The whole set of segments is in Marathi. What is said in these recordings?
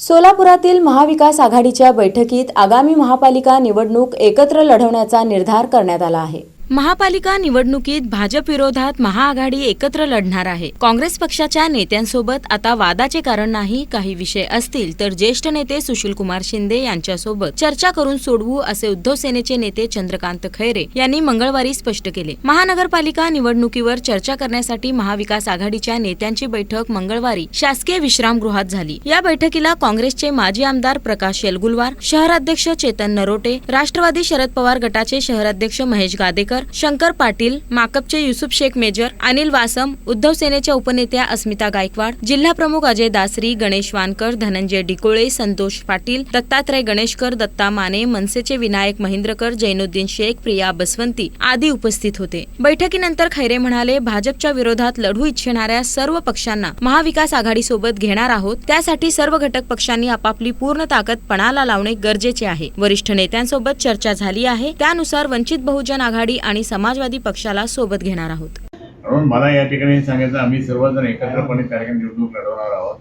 सोलापुरातील महाविकास आघाडीच्या बैठकीत आगामी महापालिका निवडणूक एकत्र लढवण्याचा निर्धार करण्यात आला आहे। महापालिका निवडणुकीत भाजप विरोधात महाआघाडी एकत्र लढणार आहे। काँग्रेस पक्षाच्या नेत्यांसोबत आता वादाचे कारण नाही, काही विषय असतील तर ज्येष्ठ नेते सुशीलकुमार शिंदे यांच्यासोबत चर्चा करून सोडवू, असे उद्धव सेनेचे नेते चंद्रकांत खैरे यांनी मंगळवारी स्पष्ट केले। महानगरपालिका निवडणुकीवर चर्चा करण्यासाठी महाविकास आघाडीच्या नेत्यांची बैठक मंगळवारी शासकीय विश्रामगृहात झाली। या बैठकीला काँग्रेसचे माजी आमदार प्रकाश येलगुलवार, शहराध्यक्ष चेतन नरोटे, राष्ट्रवादी शरद पवार गटाचे शहराध्यक्ष महेश गादेकर, शंकर पाटील, माकपचे युसुफ शेख मेजर, अनिल वासम, उद्धव सेनेच्या उपनेत्या अस्मिता गायकवाड, जिल्हा प्रमुख अजय दासरी, गणेश वानकर, धनंजय डिकोळे, संतोष पाटील, दत्तात्रय गणेशकर, दत्ता माने, मनसेचे विनायक महेंद्रकर, जैनुद्दीन शेख, प्रिया बसवंती आदी उपस्थित होते। बैठकीनंतर खैरे म्हणाले, भाजपच्या विरोधात लढू इच्छिणाऱ्या सर्व पक्षांना महाविकास आघाडी सोबत घेणार आहोत। त्यासाठी सर्व घटक पक्षांनी आपापली पूर्ण ताकद पणाला लावणे गरजेचे आहे। वरिष्ठ नेत्यांसोबत चर्चा झाली आहे, त्यानुसार वंचित बहुजन आघाडी आणि समाजवादी पक्षाला सोबत घेणार आहोत। म्हणून मला या ठिकाणी सांगायचं, आम्ही सर्वजण एकत्रपणे त्या ठिकाणी निवडणूक लढवणार आहोत।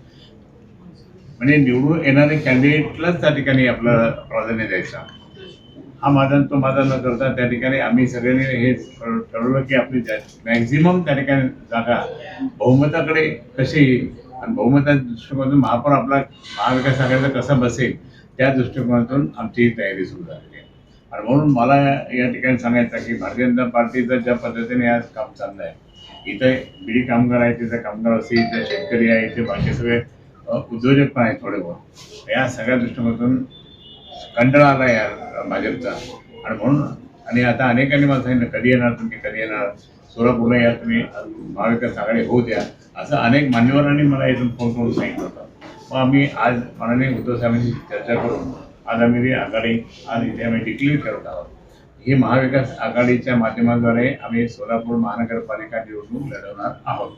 म्हणजे निवडून येणारे कॅन्डिडेटलाच त्या ठिकाणी आपलं प्राधान्य द्यायचं, हा माझा तो माझा न करता त्या ठिकाणी आम्ही सगळ्यांनी हे ठरवलं की आपली मॅक्झिमम त्या ठिकाणी जागा बहुमताकडे कशी येईल आणि बहुमताच्या दृष्टिकोनातून महापौर आपला महाविकास आघाडीचा कसा बसेल त्या दृष्टिकोनातून आमची तयारी सुरू झाली आहे। आणि म्हणून मला या ठिकाणी सांगायचं की भारतीय जनता पार्टीचं ज्या पद्धतीने आज काम चाललं आहे, इथे बिडी कामगार आहे, तिथे कामगार असतील, इथे शेतकरी आहे, इथे बाकी सगळे उद्योजक पण आहेत थोडे बहुत, या सगळ्या दृष्टिकोनातून कंटाळा आला या भाजपचा। आणि म्हणून आणि आता अनेकांनी मला सांगितलं कधी येणार तुम्ही, कधी येणार सोलापूरला या तुम्ही महाविकास आघाडी होऊ द्या, असं अनेक मान्यवरांनी मला इथून फोन करून सांगितलं होतं। मग आम्ही आज माननीय उद्धव साहेबांची चर्चा करून आज आम्ही आघाडी आज इथे आम्ही डिक्लेअर करत आहोत। ही महाविकास आघाडीच्या माध्यमाद्वारे आम्ही सोलापूर महानगरपालिका निवडणूक लढवणार आहोत।